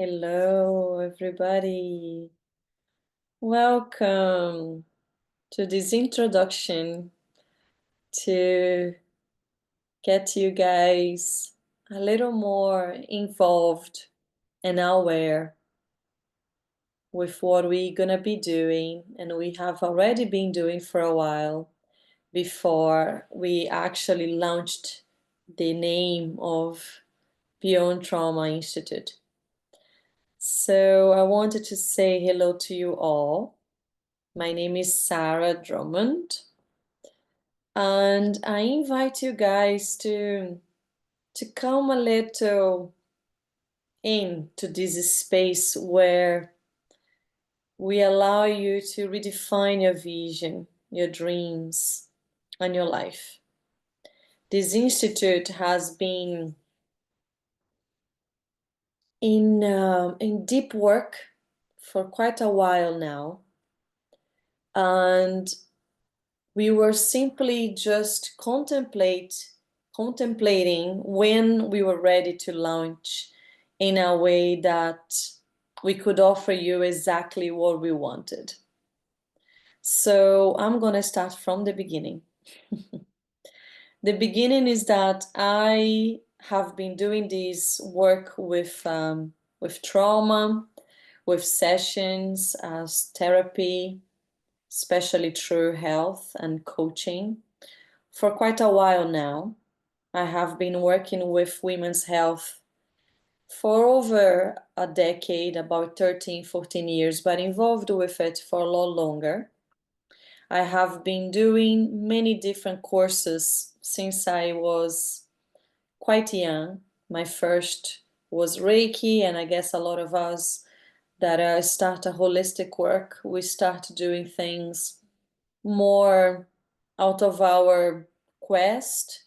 Hello, everybody. Welcome to this introduction to get you guys a little more involved and aware with what we're gonna be doing, and we have already been doing for a while before we actually launched the name of Beyond Trauma Institute. So I wanted to say hello to you all. My name is Sarah Drummond, and I invite you guys to come a little into this space where we allow you to redefine your vision, your dreams, and your life. This institute has been in deep work for quite a while now, and we were simply just contemplating when we were ready to launch in a way that we could offer you exactly what we wanted. So I'm going to start from the beginning. The beginning is that I have been doing this work with trauma, with sessions as therapy, especially through health and coaching, for quite a while now. I have been working with women's health for over a decade, about 13, 14 years, but involved with it for a lot longer. I have been doing many different courses since I was quite young. My first was Reiki, and I guess a lot of us that start a holistic work, we start doing things more out of our quest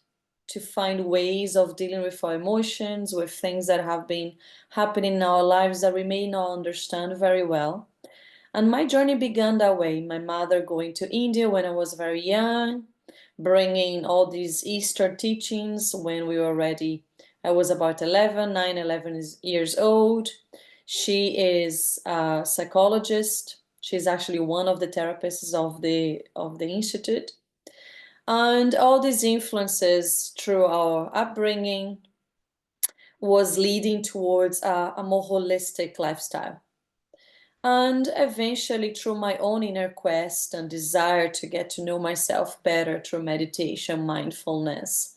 to find ways of dealing with our emotions, with things that have been happening in our lives that we may not understand very well. And my journey began that way. My mother going to India when I was very young, bringing all these Easter teachings when we were ready. I was about 11 years old. She is a psychologist. She's actually one of the therapists of the institute. And all these influences through our upbringing was leading towards a more holistic lifestyle. And eventually, through my own inner quest and desire to get to know myself better through meditation, mindfulness,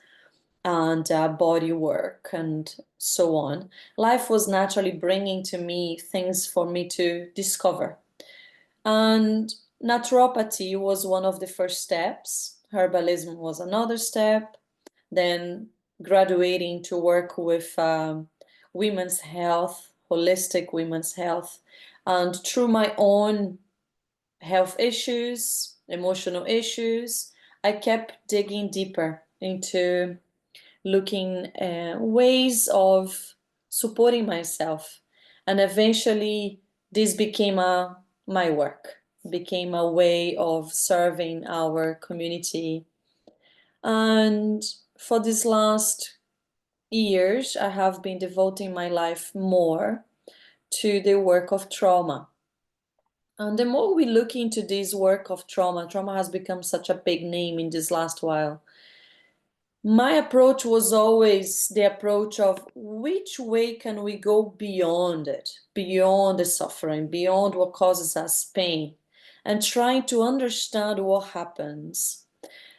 and body work, and so on, life was naturally bringing to me things for me to discover. And naturopathy was one of the first steps, herbalism was another step, then graduating to work with women's health, holistic women's health. And through my own health issues, emotional issues, I kept digging deeper into looking ways of supporting myself. And eventually, this became my work, became a way of serving our community. And for these last years, I have been devoting my life more to the work of trauma. And the more we look into this work of trauma has become such a big name in this last while. My approach was always the approach of which way can we go beyond it, beyond the suffering, beyond what causes us pain, and trying to understand what happens.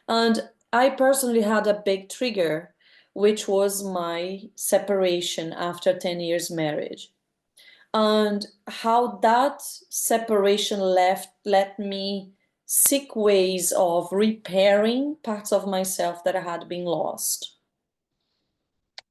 And I personally had a big trigger, which was my separation after 10 years marriage. And how that separation let me seek ways of repairing parts of myself that had been lost.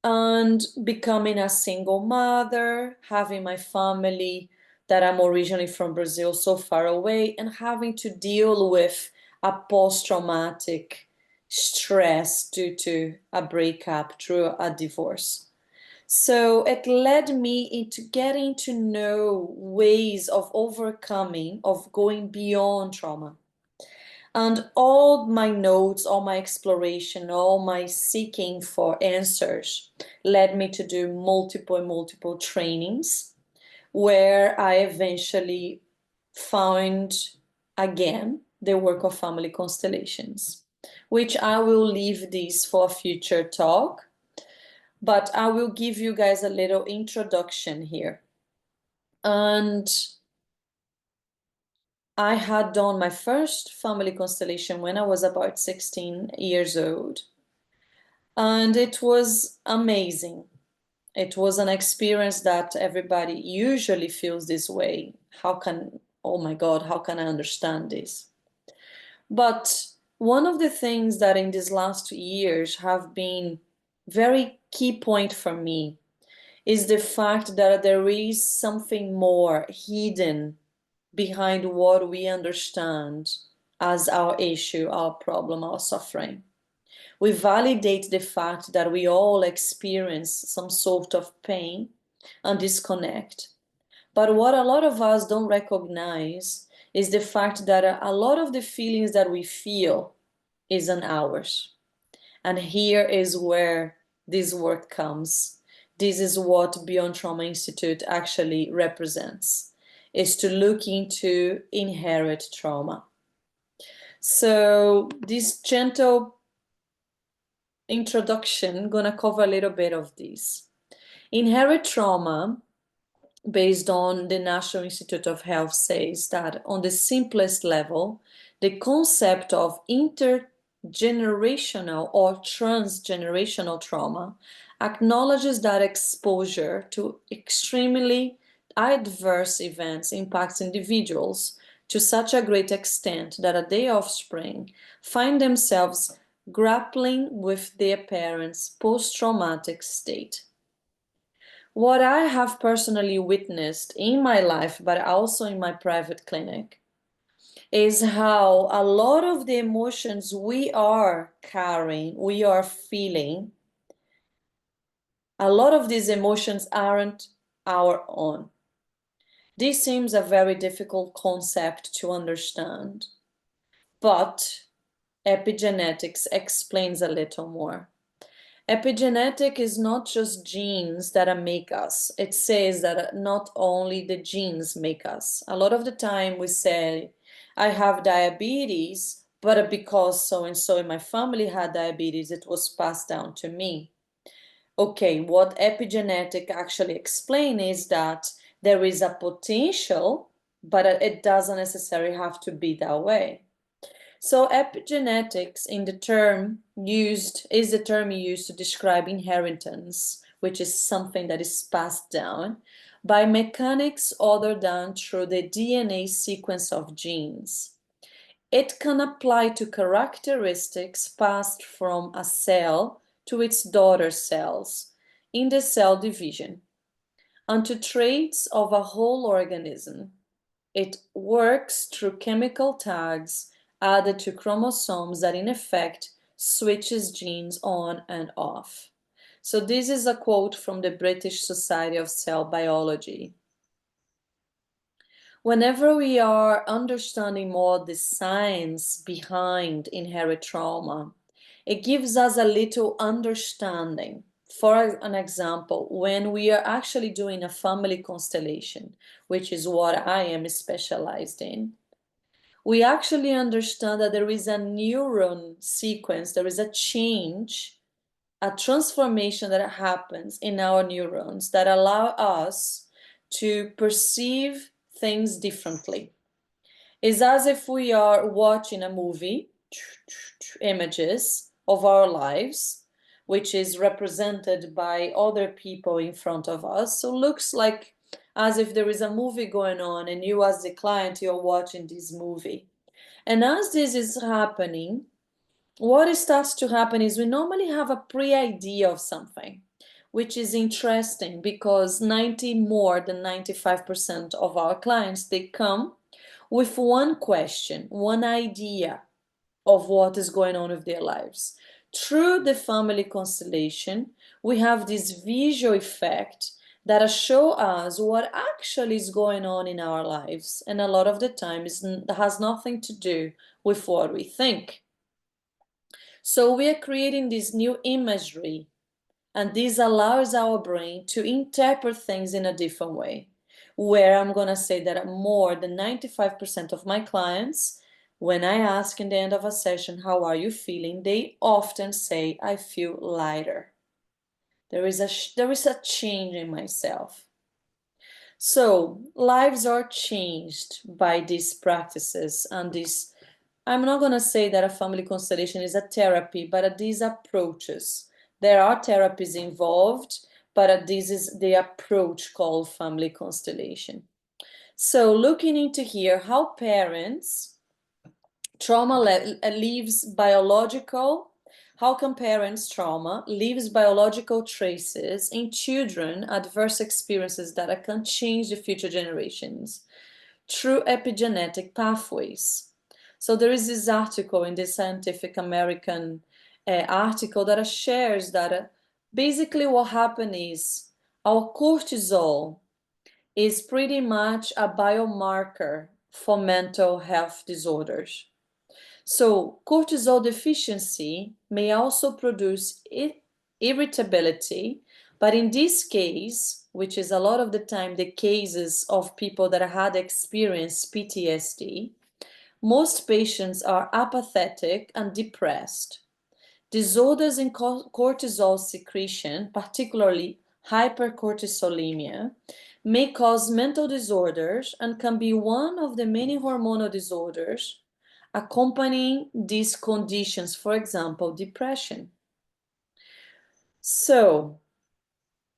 And becoming a single mother, having my family that I'm originally from Brazil so far away, and having to deal with a post-traumatic stress due to a breakup through a divorce. So it led me into getting to know ways of overcoming, of going beyond trauma. And all my notes, all my exploration, all my seeking for answers led me to do multiple trainings where I eventually found again the work of family constellations, which I will leave this for a future talk, but I will give you guys a little introduction here. And I had done my first family constellation when I was about 16 years old. And it was amazing. It was an experience that everybody usually feels this way. Oh my God, how can I understand this? But one of the things that in these last years have been very key point for me is the fact that there is something more hidden behind what we understand as our issue, our problem, our suffering. We validate the fact that we all experience some sort of pain and disconnect. But what a lot of us don't recognize is the fact that a lot of the feelings that we feel isn't ours. And here is where this work comes. This is what Beyond Trauma Institute actually represents, is to look into inherent trauma. So this gentle introduction gonna cover a little bit of this. Inherent trauma, based on the National Institute of Health, says that on the simplest level, the concept of intergenerational or transgenerational trauma acknowledges that exposure to extremely adverse events impacts individuals to such a great extent that their offspring find themselves grappling with their parents' post-traumatic state. What I have personally witnessed in my life, but also in my private clinic, is how a lot of the emotions we are carrying, we are feeling, a lot of these emotions aren't our own. This seems a very difficult concept to understand, but epigenetics explains a little more. Epigenetic is not just genes that make us. It says that not only the genes make us. A lot of the time we say, I have diabetes, but because so and so in my family had diabetes, it was passed down to me. Okay, what epigenetic actually explains is that there is a potential, but it doesn't necessarily have to be that way. So epigenetics in the term used is the term used to describe inheritance, which is something that is passed down by mechanics other than through the DNA sequence of genes. It can apply to characteristics passed from a cell to its daughter cells in the cell division and to traits of a whole organism. It works through chemical tags added to chromosomes that in effect switches genes on and off. So this is a quote from the British Society of Cell Biology. Whenever we are understanding more the science behind inherent trauma, it gives us a little understanding. For an example, when we are actually doing a family constellation, which is what I am specialized in, we actually understand that there is a neuron sequence, there is a change, a transformation that happens in our neurons that allow us to perceive things differently. It's as if we are watching a movie, images of our lives, which is represented by other people in front of us. So looks like as if there is a movie going on and you as the client, you're watching this movie. And as this is happening, what starts to happen is we normally have a pre-idea of something, which is interesting because more than 95% of our clients, they come with one question, one idea of what is going on with their lives. Through the family constellation, we have this visual effect that show us what actually is going on in our lives. And a lot of the time it has nothing to do with what we think. So we are creating this new imagery, and this allows our brain to interpret things in a different way. where I'm going to say that more than 95% of my clients, when I ask in the end of a session, how are you feeling? They often say, I feel lighter. There is a change in myself. So lives are changed by these practices and these. I'm not going to say that a family constellation is a therapy, but these approaches. There are therapies involved, but this is the approach called family constellation. So looking into here, how parents, trauma leaves biological, how can parents' trauma leaves biological traces in children, adverse experiences that can change the future generations through epigenetic pathways. So there is this article in the Scientific American article that shares that basically what happened is our cortisol is pretty much a biomarker for mental health disorders. So cortisol deficiency may also produce irritability, but in this case, which is a lot of the time the cases of people that had experienced PTSD, most patients are apathetic and depressed. Disorders in cortisol secretion, particularly hypercortisolemia, may cause mental disorders and can be one of the many hormonal disorders accompanying these conditions, for example, depression. So,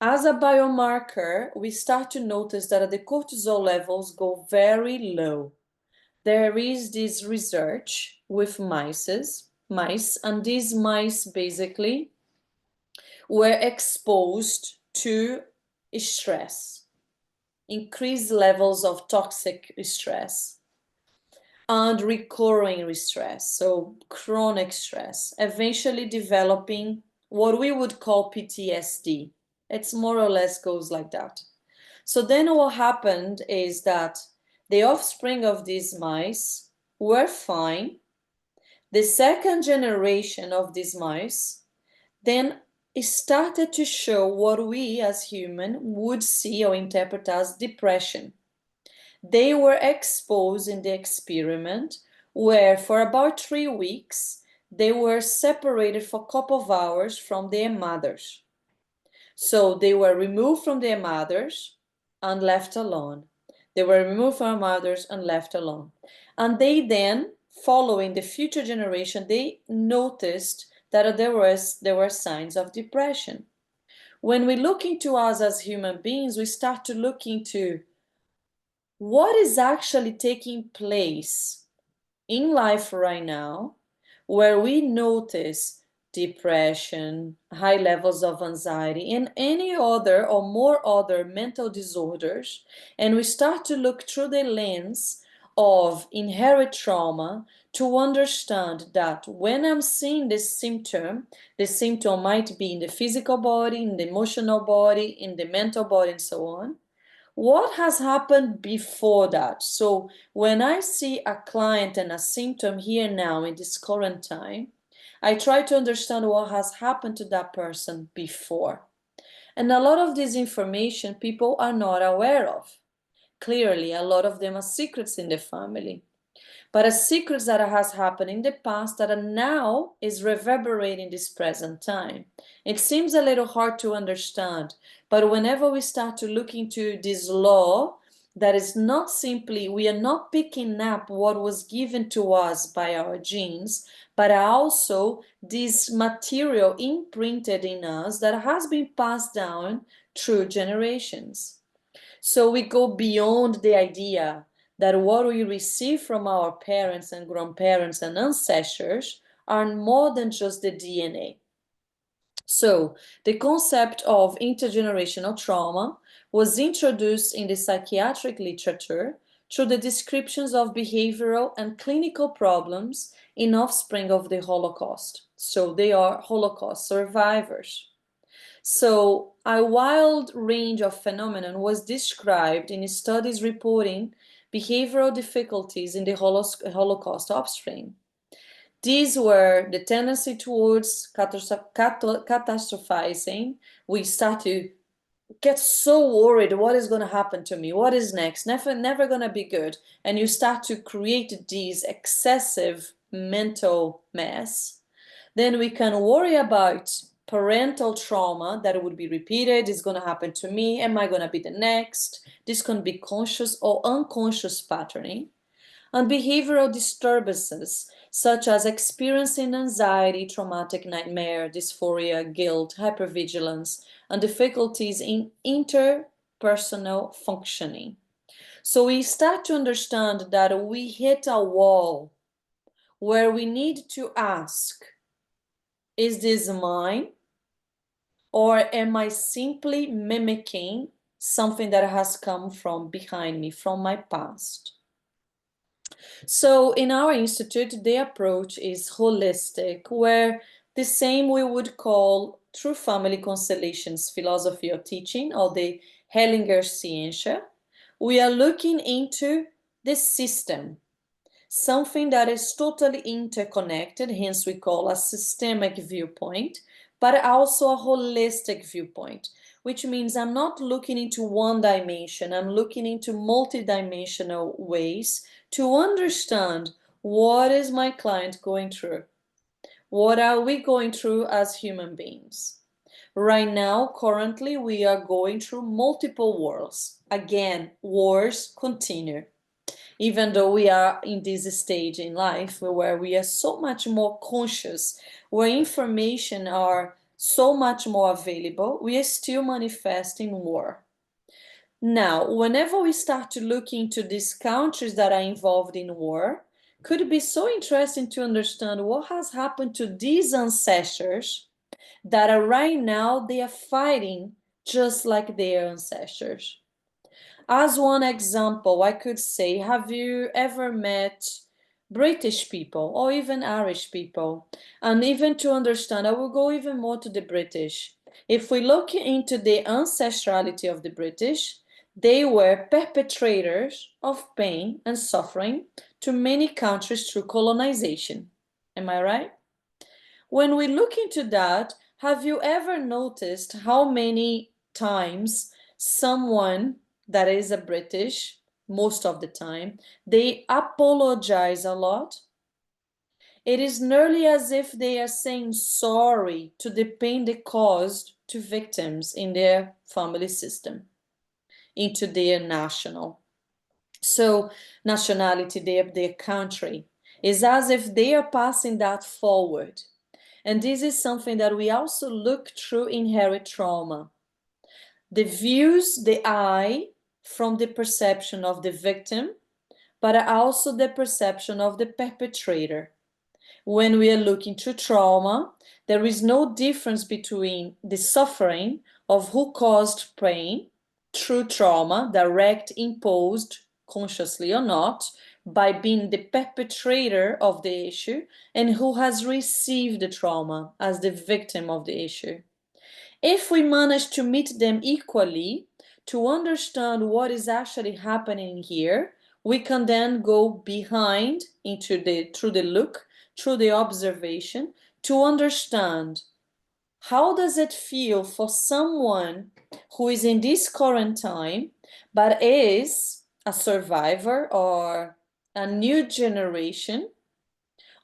as a biomarker, we start to notice that the cortisol levels go very low. There is this research with mice, and these mice basically were exposed to stress, increased levels of toxic stress, and recurring stress, so chronic stress, eventually developing what we would call PTSD. It's more or less goes like that. So then what happened is that the offspring of these mice were fine. The second generation of these mice then started to show what we as humans would see or interpret as depression. They were exposed in the experiment where for about 3 weeks they were separated for a couple of hours from their mothers. So they were removed from their mothers and left alone. They were removed from mothers and left alone. And they then, following the future generation, they noticed that there were signs of depression. When we look into us as human beings, we start to look into what is actually taking place in life right now, where we notice depression, high levels of anxiety, and any other or more other mental disorders, and we start to look through the lens of inherited trauma to understand that when I'm seeing this symptom, the symptom might be in the physical body, in the emotional body, in the mental body, and so on. What has happened before that? So when I see a client and a symptom here now in this current time, I try to understand what has happened to that person before. And a lot of this information people are not aware of. Clearly, a lot of them are secrets in the family. But a secret that has happened in the past that now is reverberating this present time. It seems a little hard to understand, but whenever we start to look into this law, that is not simply, we are not picking up what was given to us by our genes, but also this material imprinted in us that has been passed down through generations. So we go beyond the idea that what we receive from our parents and grandparents and ancestors are more than just the DNA. So the concept of intergenerational trauma was introduced in the psychiatric literature through the descriptions of behavioral and clinical problems in offspring of the Holocaust. So they are Holocaust survivors. So a wide range of phenomenon was described in studies reporting behavioral difficulties in the Holocaust offspring. These were the tendency towards catastrophizing. We start to get so worried, what is going to happen to me? What is next? Never going to be good. And you start to create these excessive mental mess. Then we can worry about parental trauma that would be repeated. Is going to happen to me. Am I going to be the next? This can be conscious or unconscious patterning. And behavioral disturbances such as experiencing anxiety, traumatic nightmare, dysphoria, guilt, hypervigilance, and difficulties in interpersonal functioning. So we start to understand that we hit a wall where we need to ask, is this mine? Or am I simply mimicking something that has come from behind me, from my past? So in our institute, the approach is holistic, where the same we would call true family constellations philosophy or teaching, or the Hellinger Ciência. We are looking into the system, something that is totally interconnected, hence we call a systemic viewpoint, but also a holistic viewpoint, which means I'm not looking into one dimension, I'm looking into multidimensional ways to understand what is my client going through, what are we going through as human beings. Right now, currently, we are going through multiple wars. Again, wars continue even though we are in this stage in life where we are so much more conscious, where information are so much more available, we are still manifesting war. Now, whenever we start to look into these countries that are involved in war, could it be so interesting to understand what has happened to these ancestors that are right now they are fighting just like their ancestors. As one example, I could say, have you ever met British people or even Irish people? And even to understand, I will go even more to the British. If we look into the ancestrality of the British, they were perpetrators of pain and suffering to many countries through colonization. Am I right? When we look into that, have you ever noticed how many times someone that is a British, most of the time, they apologize a lot? It is nearly as if they are saying sorry to the pain they caused to victims in their family system, into their nationality, their country. It's as if they are passing that forward. And this is something that we also look through inherited trauma. The views the eye from the perception of the victim, but also the perception of the perpetrator. When we are looking through trauma, there is no difference between the suffering of who caused pain through trauma, direct, imposed, consciously or not, by being the perpetrator of the issue, and who has received the trauma as the victim of the issue. If we manage to meet them equally, to understand what is actually happening here, we can then go behind through the look, through the observation, to understand how does it feel for someone who is in this current time, but is a survivor or a new generation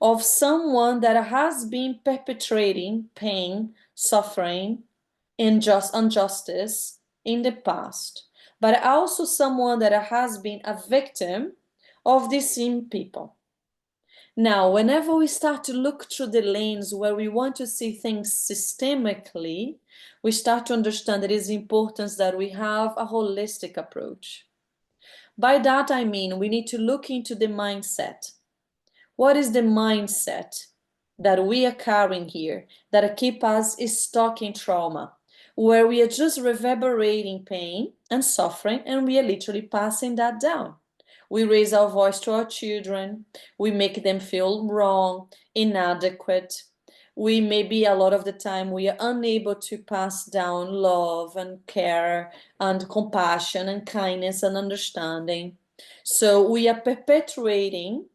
of someone that has been perpetrating pain, suffering, injustice in the past, but also someone that has been a victim of the same people. Now, whenever we start to look through the lens where we want to see things systemically, we start to understand that it is important that we have a holistic approach. By that I mean we need to look into the mindset. What is the mindset that we are carrying here that keep us stuck in trauma, where we are just reverberating pain and suffering and we are literally passing that down? We raise our voice to our children, we make them feel wrong, inadequate. We maybe a lot of the time we are unable to pass down love and care and compassion and kindness and understanding. So we are perpetuating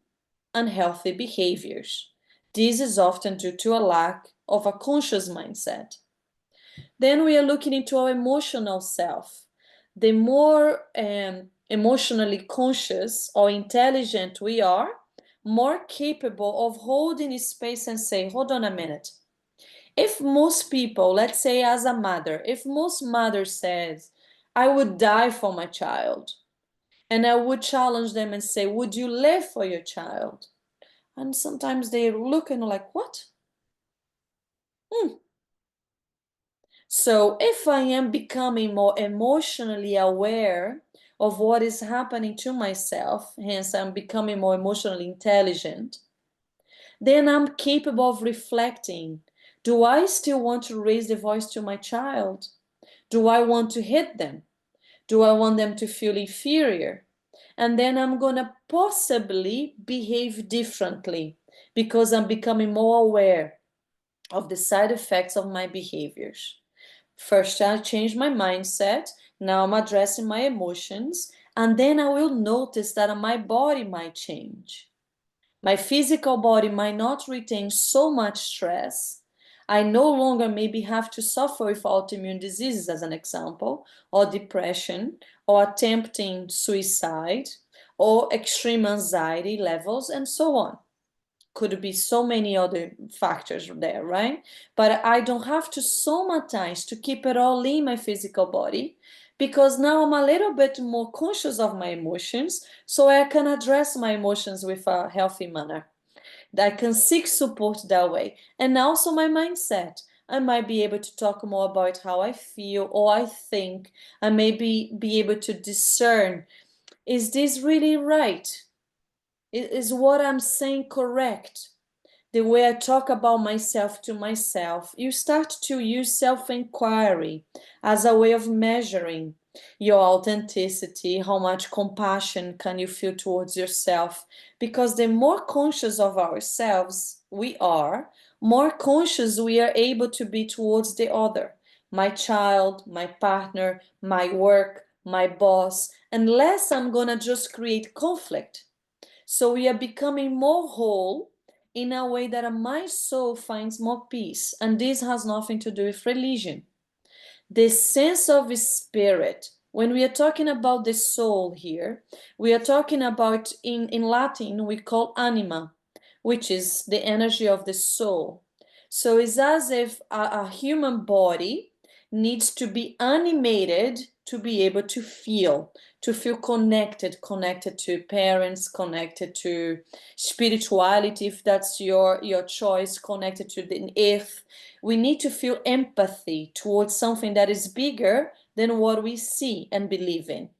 unhealthy behaviors. This is often due to a lack of a conscious mindset. Then we are looking into our emotional self. The more emotionally conscious or intelligent we are, more capable of holding space and say, hold on a minute. If most people, let's say as a mother, if most mother says, I would die for my child, and I would challenge them and say, would you live for your child? And sometimes they look and like, what? So if I am becoming more emotionally aware of what is happening to myself, hence I'm becoming more emotionally intelligent, then I'm capable of reflecting. Do I still want to raise the voice to my child? Do I want to hit them? Do I want them to feel inferior? And then I'm going to possibly behave differently because I'm becoming more aware of the side effects of my behaviors. First, I change my mindset. Now I'm addressing my emotions. And then I will notice that my body might change. My physical body might not retain so much stress. I no longer maybe have to suffer with autoimmune diseases, as an example, or depression, or attempting suicide, or extreme anxiety levels, and so on. Could be so many other factors there, right? But I don't have to somatize to keep it all in my physical body because now I'm a little bit more conscious of my emotions, so I can address my emotions with a healthy manner. I can seek support that way. And also my mindset. I might be able to talk more about how I feel or I think. I may be able to discern, is this really right? Is what I'm saying correct? The way I talk about myself to myself, you start to use self-inquiry as a way of measuring your authenticity, how much compassion can you feel towards yourself. Because the more conscious of ourselves we are, more conscious we are able to be towards the other, my child, my partner, my work, my boss, and less I'm gonna just create conflict. So we are becoming more whole in a way that my soul finds more peace. And this has nothing to do with religion. The sense of spirit, when we are talking about the soul here, we are talking about, in Latin, we call anima, which is the energy of the soul. So it's as if a human body needs to be animated to be able to feel connected to parents, connected to spirituality, if that's your choice, connected to the earth. We need to feel empathy towards something that is bigger than what we see and believe in.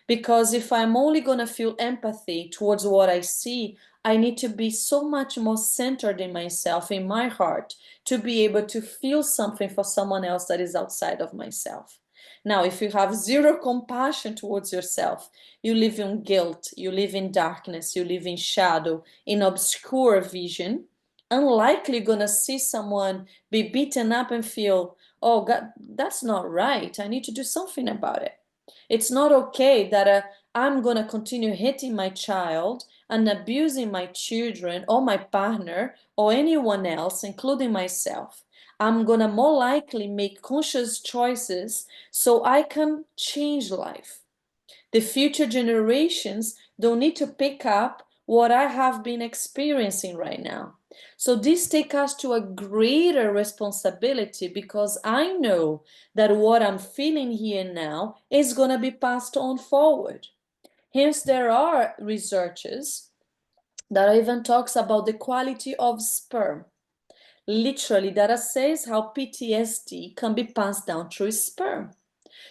Because if I'm only going to feel empathy towards what I see, I need to be so much more centered in myself, in my heart, to be able to feel something for someone else that is outside of myself. Now, if you have zero compassion towards yourself, you live in guilt, you live in darkness, you live in shadow, in obscure vision, unlikely gonna see someone be beaten up and feel, oh God, that's not right. I need to do something about it. It's not okay that I'm going to continue hitting my child and abusing my children or my partner or anyone else, including myself. I'm going to more likely make conscious choices so I can change life. The future generations don't need to pick up what I have been experiencing right now. So this takes us to a greater responsibility because I know that what I'm feeling here now is going to be passed on forward. Hence, there are researches that even talks about the quality of sperm. Literally, that says how PTSD can be passed down through sperm.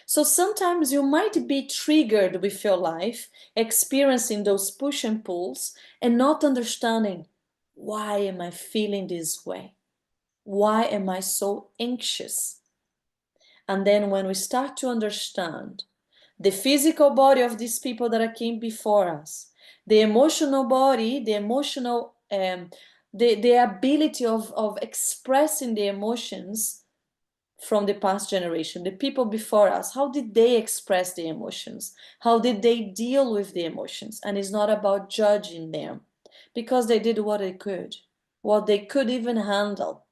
So sometimes you might be triggered with your life, experiencing those push and pulls, and not understanding, why am I feeling this way? Why am I so anxious? And then when we start to understand the physical body of these people that came before us, the emotional body, the emotional, the ability of expressing the emotions from the past generation, the people before us, how did they express the emotions? How did they deal with the emotions? And it's not about judging them because they did what they could even handle.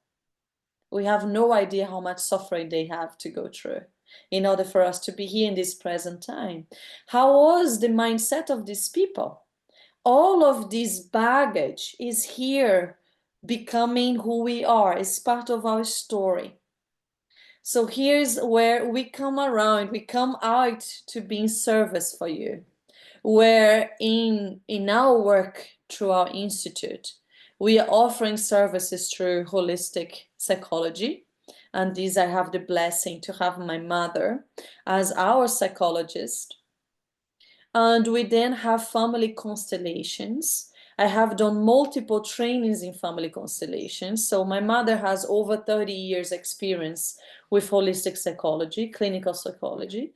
We have no idea how much suffering they have to go through in order for us to be here in this present time. How was the mindset of these people? All of this baggage is here becoming who we are, is part of our story. So here's where we come around, we come out to be in service for you. Where in our work through our institute, we are offering services through holistic psychology. And these I have the blessing to have my mother as our psychologist. And we then have family constellations. I have done multiple trainings in family constellations. So my mother has over 30 years experience with holistic psychology, clinical psychology.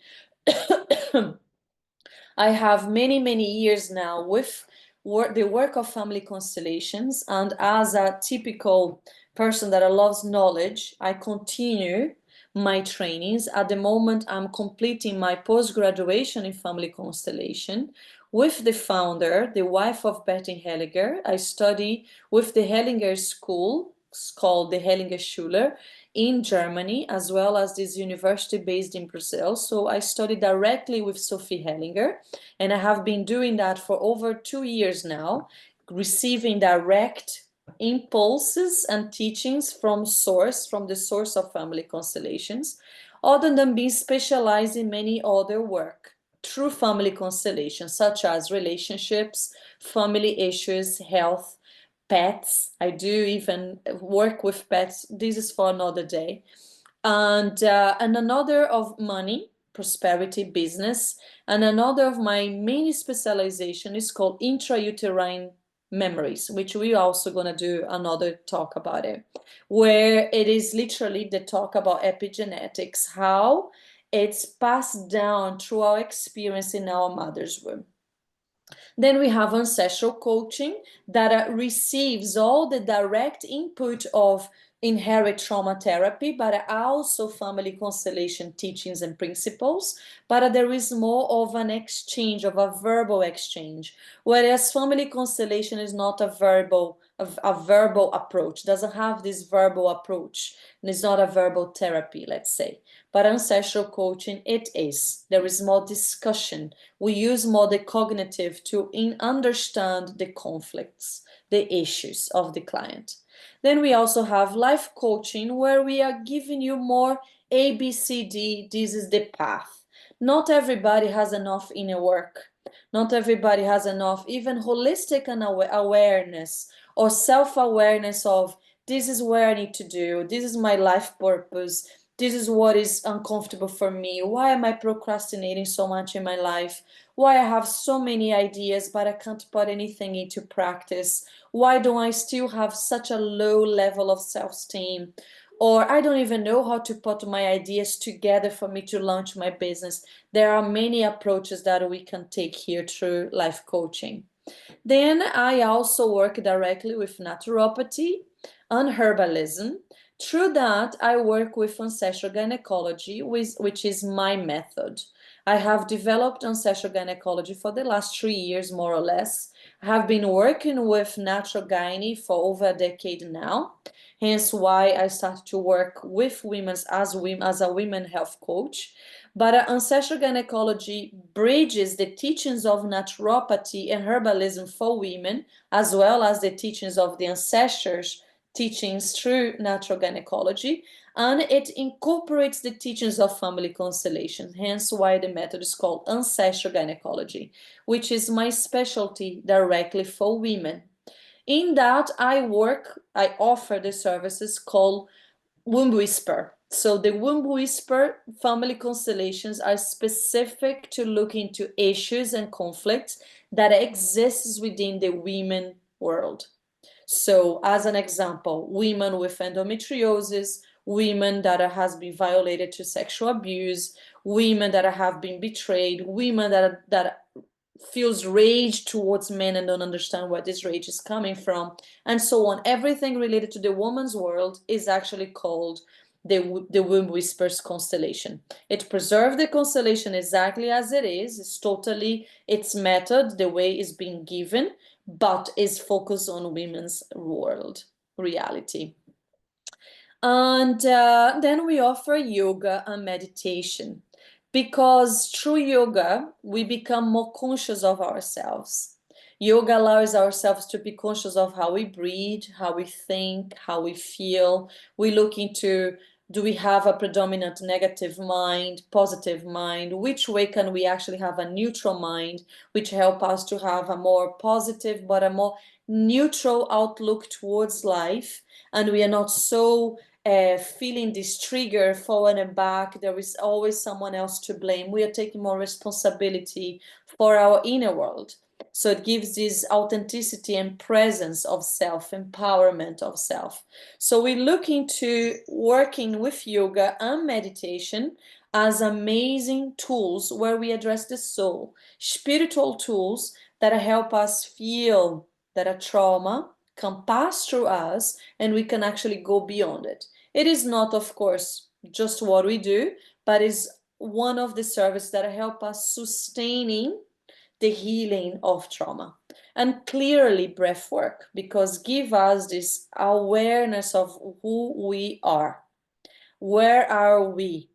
I have many years now with the work of family constellations, and as a typical person that loves knowledge, I continue my trainings. At the moment, I'm completing my post-graduation in family constellation with the founder, the wife of Bertin Hellinger. I study with the Hellinger School, it's called the Hellinger Schule, in Germany, as well as this university based in Brazil. So I study directly with Sophie Hellinger, and I have been doing that for over 2 years now, receiving direct impulses and teachings from the source of family constellations, other than being specialized in many other work through family constellations, such as relationships, family issues, health, pets. I do even work with pets. This is for another day. And another of money, prosperity, business. And another of my main specialization is called intrauterine memories, which we also going to do another talk about it, where it is literally the talk about epigenetics, how it's passed down through our experience in our mother's womb. Then we have ancestral coaching that receives all the direct input of inherit trauma therapy, but also family constellation teachings and principles. But there is more of an exchange, of a verbal exchange, whereas family constellation is not a verbal approach, doesn't have this verbal approach, and it's not a verbal therapy, let's say. But ancestral coaching, it is. There is more discussion. We use more the cognitive to understand the conflicts, the issues of the client. Then we also have life coaching, where we are giving you more ABCD. This is the path. Not everybody has enough inner work. Not everybody has enough even holistic awareness or self-awareness of this is where I need to do, this is my life purpose, this is what is uncomfortable for me. Why am I procrastinating so much in my life? Why I have so many ideas, but I can't put anything into practice? Why do I still have such a low level of self-esteem? Or I don't even know how to put my ideas together for me to launch my business. There are many approaches that we can take here through life coaching. Then I also work directly with naturopathy and herbalism. Through that, I work with ancestral gynecology, which is my method. I have developed ancestral gynecology for the last 3 years, more or less. I have been working with natural gynae for over a decade now, hence why I started to work with women as a women health coach. But ancestral gynecology bridges the teachings of naturopathy and herbalism for women, as well as the teachings of the ancestors' teachings through natural gynecology, and it incorporates the teachings of family constellation, hence why the method is called ancestral gynecology, which is my specialty directly for women. In that, I offer the services called Womb Whisper. So the Womb Whisper family constellations are specific to look into issues and conflicts that exists within the women world. So as an example, women with endometriosis, women that has been violated to sexual abuse, women that have been betrayed, women that feels rage towards men and don't understand where this rage is coming from, and so on. Everything related to the woman's world is actually called the Womb Whispers constellation. It preserves the constellation exactly as it is. It's totally its method, the way it's being given, but is focused on women's world reality. And then we offer yoga and meditation, because through yoga, we become more conscious of ourselves. Yoga allows ourselves to be conscious of how we breathe, how we think, how we feel. We look into, do we have a predominant negative mind, positive mind? Which way can we actually have a neutral mind, which help us to have a more positive but a more neutral outlook towards life? And we are not so feeling this trigger forward and back. There is always someone else to blame. We are taking more responsibility for our inner world. So it gives this authenticity and presence of self, empowerment of self. So we look into working with yoga and meditation as amazing tools where we address the soul, spiritual tools that help us feel that a trauma can pass through us and we can actually go beyond it. It is not, of course, just what we do, but is one of the services that help us sustaining the healing of trauma. And clearly breath work, because give us this awareness of who we are. Where are we?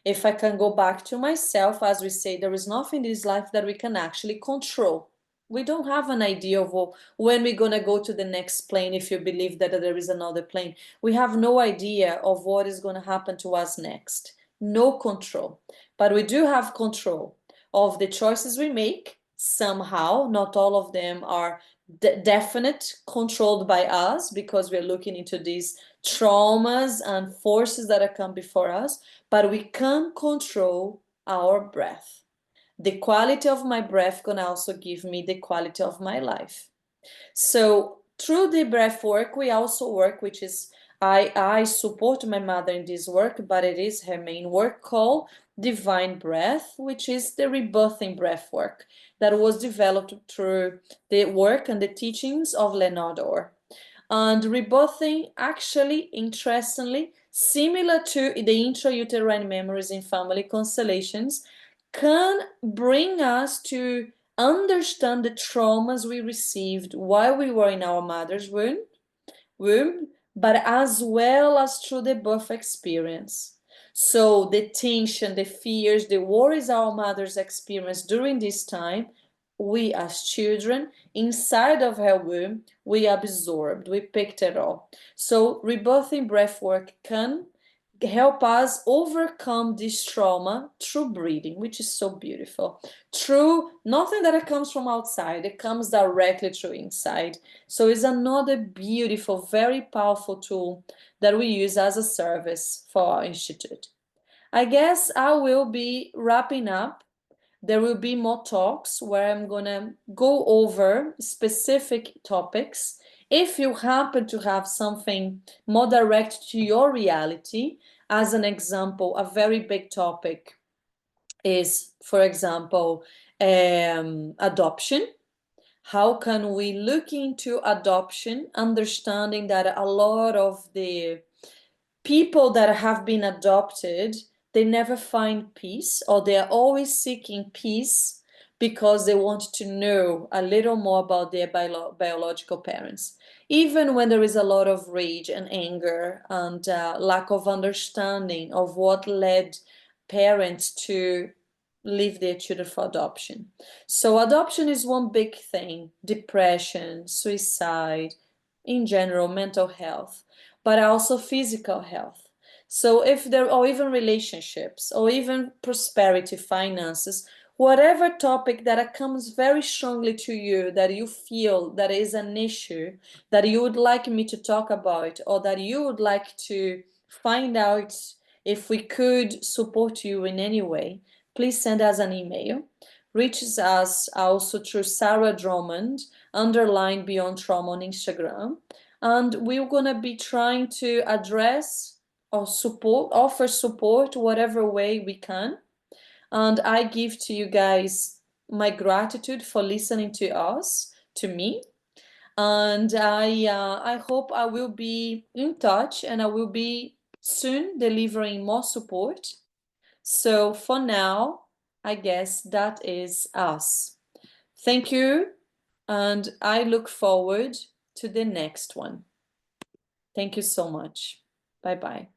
If I can go back to myself, as we say, there is nothing in this life that we can actually control. We don't have an idea of when we're going to go to the next plane, if you believe that there is another plane. We have no idea of what is going to happen to us next. No control. But we do have control of the choices we make somehow. Not all of them are definite, controlled by us, because we're looking into these traumas and forces that have come before us, but we can control our breath. The quality of my breath can also give me the quality of my life. So through the breath work, we also work, which is, I support my mother in this work, but it is her main work, called Divine Breath, which is the rebirthing breath work that was developed through the work and the teachings of Leonard Orr. And rebirthing, actually, interestingly, similar to the intrauterine memories in family constellations, can bring us to understand the traumas we received while we were in our mother's womb, but as well as through the birth experience. So the tension, the fears, the worries our mothers experienced during this time, we as children inside of her womb, we absorbed, we picked it all. So rebirthing breathwork can help us overcome this trauma through breathing, which is so beautiful. Through nothing that comes from outside, it comes directly through inside. So it's another beautiful, very powerful tool that we use as a service for our institute. I guess I will be wrapping up. There will be more talks where I'm gonna go over specific topics. If you happen to have something more direct to your reality, as an example, a very big topic is, for example, adoption. How can we look into adoption, understanding that a lot of the people that have been adopted, they never find peace, or they are always seeking peace because they want to know a little more about their biological parents. Even when there is a lot of rage and anger and lack of understanding of what led parents to leave their children for adoption. So adoption is one big thing: depression, suicide, in general, mental health, but also physical health. So if there, or even relationships, or even prosperity, finances, whatever topic that comes very strongly to you, that you feel that is an issue that you would like me to talk about, or that you would like to find out if we could support you in any way, please send us an email. Reaches us also through Sarah Drummond, underline Beyond Trauma on Instagram. And we're going to be trying to address or support, offer support whatever way we can. And I give to you guys my gratitude for listening to us, to me. And I hope I will be in touch, and I will be soon delivering more support. So for now, I guess that is us. Thank you, and I look forward to the next one. Thank you so much. Bye bye.